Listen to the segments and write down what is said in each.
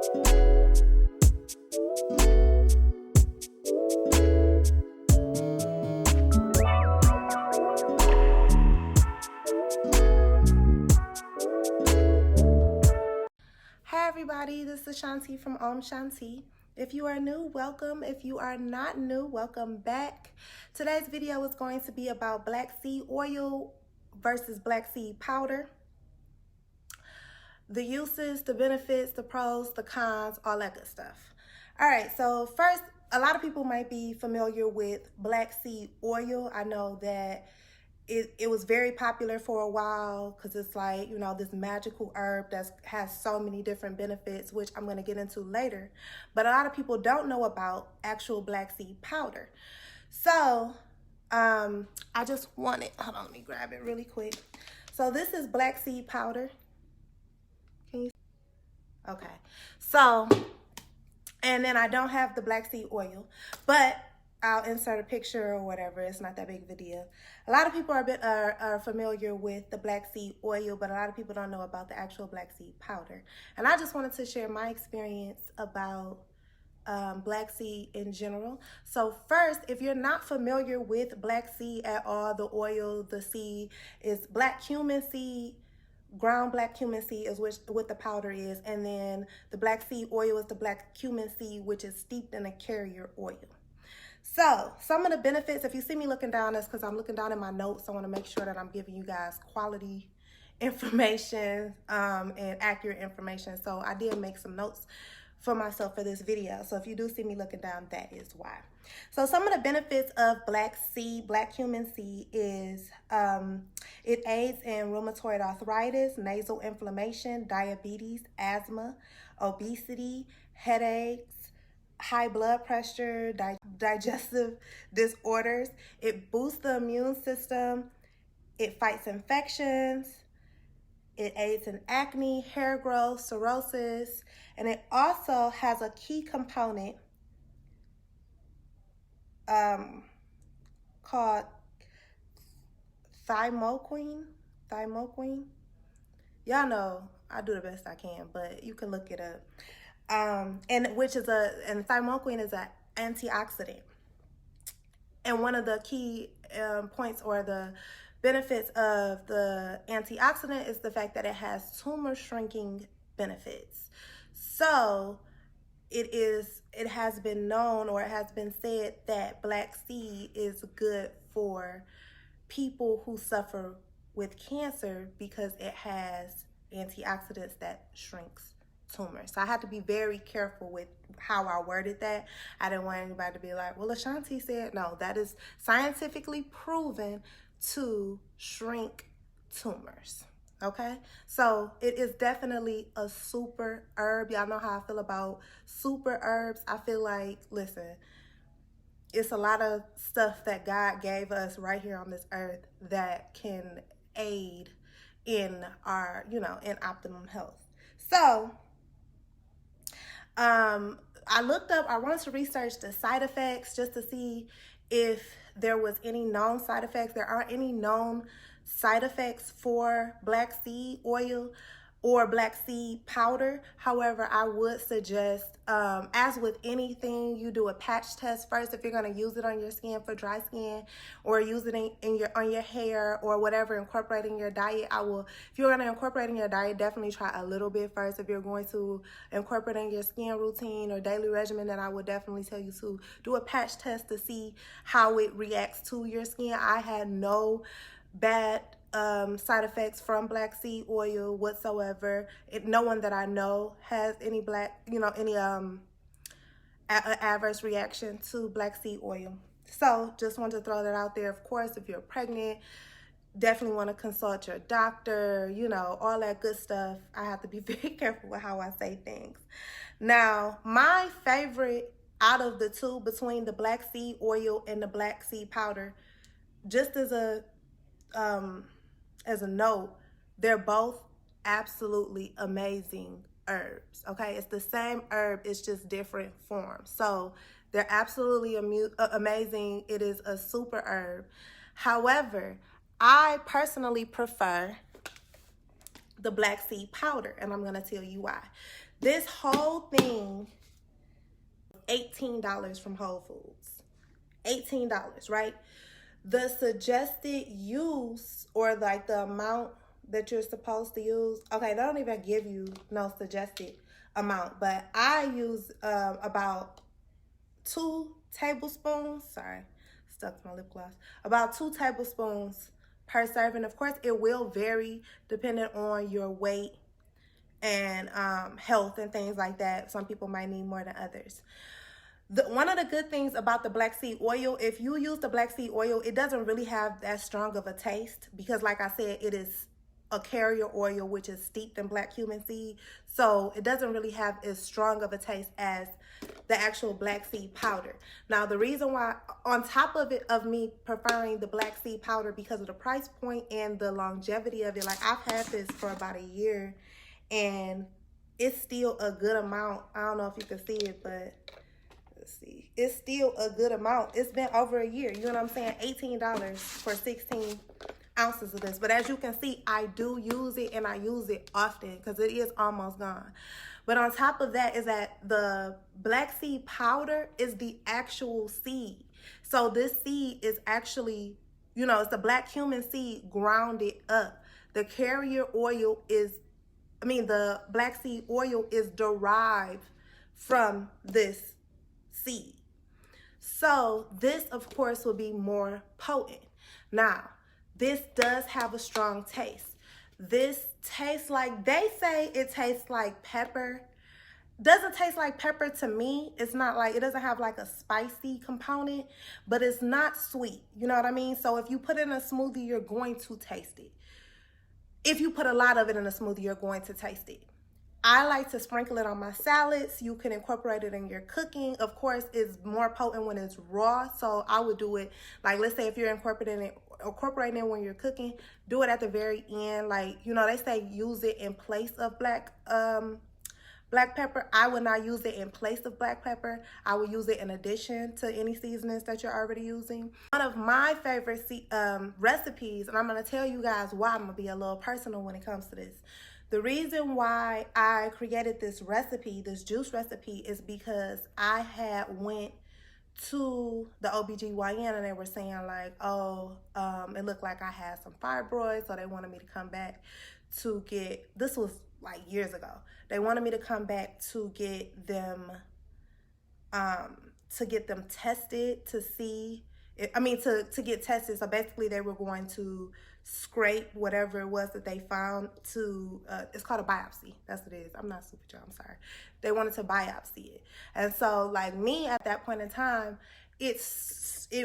Hi everybody, this is Shanti from Shanti. If you are new, welcome. If you are not new, welcome back. Today's video is going to be about black seed oil versus black seed powder. The uses, the benefits, the pros, the cons, all that good stuff. All right, so first, a lot of people might be familiar with black seed oil. I know that it was very popular for a while because it's like, you know, this magical herb that has so many different benefits, which I'm going to get into later. But a lot of people don't know about actual black seed powder. So I just wanted, hold on, let me grab it really quick. So this is black seed powder. Can you? Okay. So, and then I don't have the black seed oil, but I'll insert a picture or whatever. It's not that big of a deal. A lot of people are familiar with the black seed oil, but a lot of people don't know about the actual black seed powder. And I just wanted to share my experience about black seed in general. So first, if you're not familiar with black seed at all, the oil, the seed is black cumin seed. Ground black cumin seed is what the powder is, and then the black seed oil is the black cumin seed, which is steeped in a carrier oil. So some of the benefits, if you see me looking down, that's because I'm looking down in my notes. I want to make sure that I'm giving you guys quality information and accurate information. So I did make some notes for myself for this video. So if you do see me looking down, that is why. So some of the benefits of black cumin seed is it aids in rheumatoid arthritis, nasal inflammation, diabetes, asthma, obesity, headaches, high blood pressure, digestive disorders. It boosts the immune system. It fights infections. It aids in acne, hair growth, cirrhosis, and it also has a key component called thymoquine. Y'all know I do the best I can, but you can look it up. And thymoquine is an antioxidant. And one of the key points or the benefits of the antioxidant is the fact that it has tumor shrinking benefits. So it has been known, or it has been said, that black seed is good for people who suffer with cancer because it has antioxidants that shrinks tumors. So I had to be very careful with how I worded that. I didn't want anybody to be like, well, Ashanti said. No, that is scientifically proven to shrink tumors. Okay, so it is definitely a super herb. Y'all know how I feel about super herbs. I feel like, listen, it's a lot of stuff that God gave us right here on this earth that can aid in our, in optimum health. So I wanted to research the side effects just to see if there was any known side effects. There aren't any known side effects for black seed oil or black seed powder. However, I would suggest, as with anything, you do a patch test first if you're going to use it on your skin for dry skin, or use it on your hair or whatever, incorporate in your diet. If you're going to incorporate in your diet, definitely try a little bit first. If you're going to incorporate in your skin routine or daily regimen, then I would definitely tell you to do a patch test to see how it reacts to your skin. I had no bad side effects from black seed oil whatsoever. No one that I know has any adverse reaction to black seed oil. So just wanted to throw that out there. Of course, if you're pregnant, definitely want to consult your doctor, all that good stuff. I have to be very careful with how I say things. Now, my favorite out of the two, between the black seed oil and the black seed powder, just as a note, they're both absolutely amazing herbs. Okay, it's the same herb, it's just different forms. So they're absolutely amazing. It is a super herb. However, I personally prefer the black seed powder, and I'm going to tell you why. This whole thing, $18 from Whole Foods. $18, right? The suggested use, or like the amount that you're supposed to use, okay, they don't even give you no suggested amount, but I use about 2 tablespoons. Sorry, stuck to my lip gloss. About 2 tablespoons per serving. Of course, it will vary depending on your weight and health and things like that. Some people might need more than others. One of the good things about the black seed oil, if you use the black seed oil, it doesn't really have that strong of a taste because, like I said, it is a carrier oil, which is steeped in black cumin seed. So it doesn't really have as strong of a taste as the actual black seed powder. Now, the reason why, on top of it, of me preferring the black seed powder because of the price point and the longevity of it, like I've had this for about a year and it's still a good amount. I don't know if you can see it, but let's see. It's still a good amount. It's been over a year. You know what I'm saying? $18 for 16 ounces of this. But as you can see, I do use it, and I use it often because it is almost gone. But on top of that is that the black seed powder is the actual seed. So this seed is actually, you know, it's the black cumin seed grounded up. The carrier oil is, the black seed oil is derived from this seed. So this, of course, will be more potent. Now, this does have a strong taste. This tastes like, they say it tastes like pepper. Doesn't taste like pepper to me. It's not like, it doesn't have like a spicy component, but it's not sweet. You know what I mean? So if you put it in a smoothie, you're going to taste it. If you put a lot of it in a smoothie, you're going to taste it. I like to sprinkle it on my salads. You can incorporate it in your cooking. Of course, it's more potent when it's raw. So I would do it, like, let's say if you're incorporating it when you're cooking, do it at the very end. Like, you know, they say use it in place of black pepper. I would not use it in place of black pepper. I would use it in addition to any seasonings that you're already using. One of my favorite recipes, and I'm going to tell you guys why. I'm going to be a little personal when it comes to this. The reason why I created this recipe, this juice recipe, is because I had went to the OBGYN and they were saying like, oh, it looked like I had some fibroids, so they wanted me to come back to get, this was like years ago. They wanted me to come back to get them tested to see, to get tested. So basically they were going to scrape whatever it was that they found to, it's called a biopsy. That's what it is. I'm not super sure, I'm sorry. They wanted to biopsy it. And so like me at that point in time, it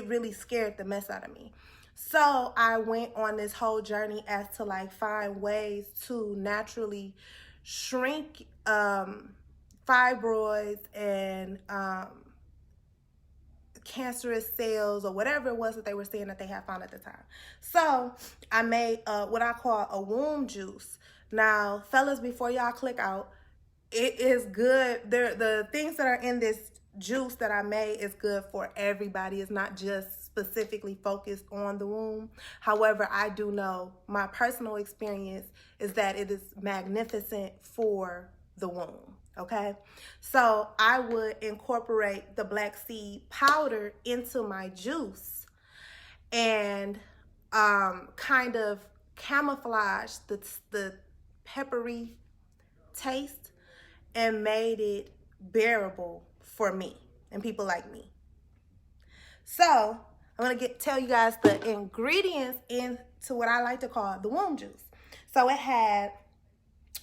really scared the mess out of me. So I went on this whole journey as to like find ways to naturally shrink fibroids and cancerous cells or whatever it was that they were saying that they had found at the time. So I made what I call a womb juice. Now, fellas, before y'all click out, it is good. The things that are in this juice that I made is good for everybody. It's not just specifically focused on the womb. However, I do know my personal experience is that it is magnificent for the womb. Okay, so I would incorporate the black seed powder into my juice and kind of camouflage the peppery taste and made it bearable for me and people like me. So I'm gonna tell you guys the ingredients into what I like to call the womb juice. So it had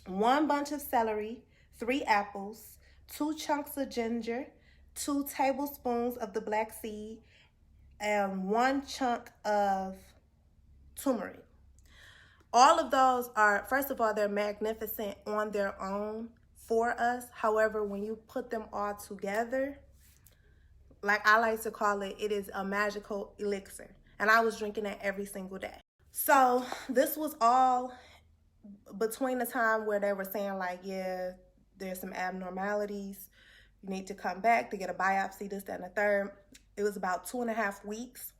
1 bunch of celery, 3 apples, 2 chunks of ginger, 2 tablespoons of the black seed, and 1 chunk of turmeric. All of those are, first of all, they're magnificent on their own for us. However, when you put them all together, like I like to call it, it is a magical elixir. And I was drinking it every single day. So this was all between the time where they were saying like, yeah, there's some abnormalities, you need to come back to get a biopsy, this, that, and the third. It was about 2.5 weeks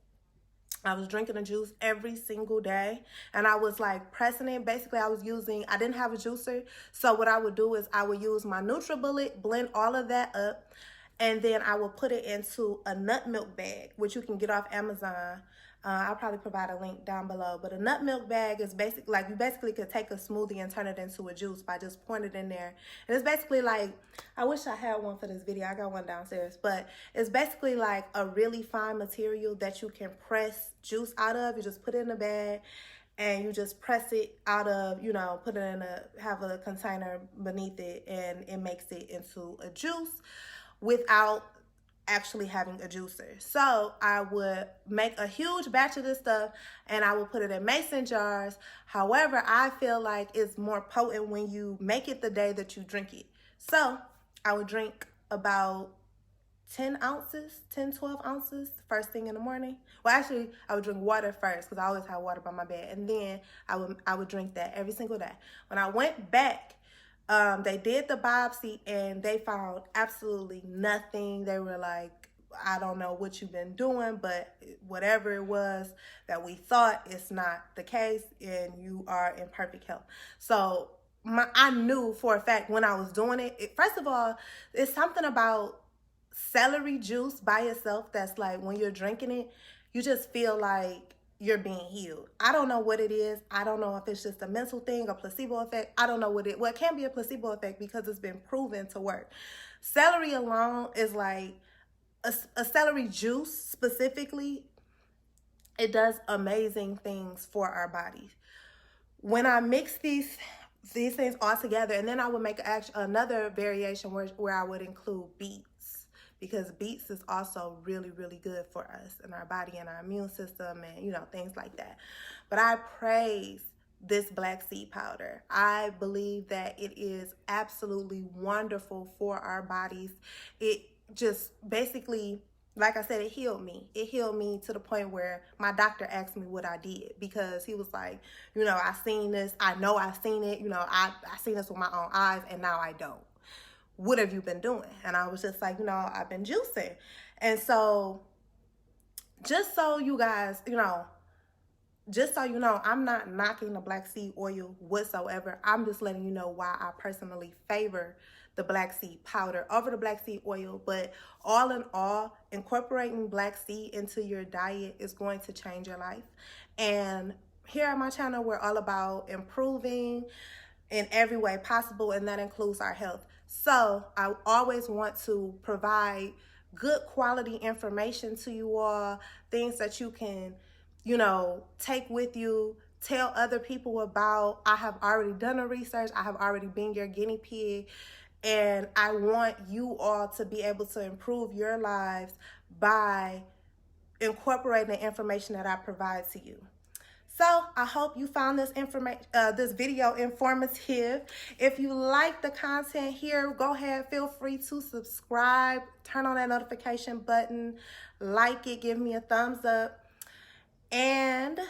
I was drinking the juice every single day, and I was like pressing it. Basically, I didn't have a juicer. So what I would do is I would use my NutriBullet, blend all of that up, and then I will put it into a nut milk bag, which you can get off Amazon. I'll probably provide a link down below. But a nut milk bag is basically like you basically could take a smoothie and turn it into a juice by just pouring it in there. And it's basically like, I wish I had one for this video. I got one downstairs. But it's basically like a really fine material that you can press juice out of. You just put it in a bag and you just press it out of, put it in have a container beneath it, and it makes it into a juice without actually having a juicer. So I would make a huge batch of this stuff and I would put it in mason jars. However, I feel like it's more potent when you make it the day that you drink it. So I would drink about 10 ounces, 10, 12 ounces first thing in the morning. Well, actually, I would drink water first because I always have water by my bed. And then I would drink that every single day. When I went back, they did the biopsy and they found absolutely nothing. They were like, I don't know what you've been doing, but whatever it was that we thought, it's not the case and you are in perfect health. So I knew for a fact when I was doing it, first of all, it's something about celery juice by itself that's like when you're drinking it, you just feel like you're being healed. I don't know what it is. I don't know if it's just a mental thing, a placebo effect. I don't know what it can be a placebo effect because it's been proven to work. Celery alone is like a celery juice specifically. It does amazing things for our bodies. When I mix these things all together, and then I would make another variation where I would include beets, because beets is also really, really good for us and our body and our immune system and, things like that. But I praise this black seed powder. I believe that it is absolutely wonderful for our bodies. It just basically, like I said, it healed me. It healed me to the point where my doctor asked me what I did, because he was like, I seen this. I know I seen it. I seen this with my own eyes, and now I don't. What have you been doing? And I was just like, I've been juicing. And so just so you guys, just so you know, I'm not knocking the black seed oil whatsoever. I'm just letting you know why I personally favor the black seed powder over the black seed oil. But all in all, incorporating black seed into your diet is going to change your life. And here on my channel, we're all about improving in every way possible, and that includes our health. So I always want to provide good quality information to you all, things that you can, take with you, tell other people about. I have already done the research. I have already been your guinea pig, and I want you all to be able to improve your lives by incorporating the information that I provide to you. So I hope you found this video informative. If you like the content here, go ahead, feel free to subscribe, turn on that notification button, like it, give me a thumbs up, and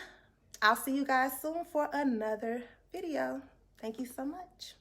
I'll see you guys soon for another video. Thank you so much.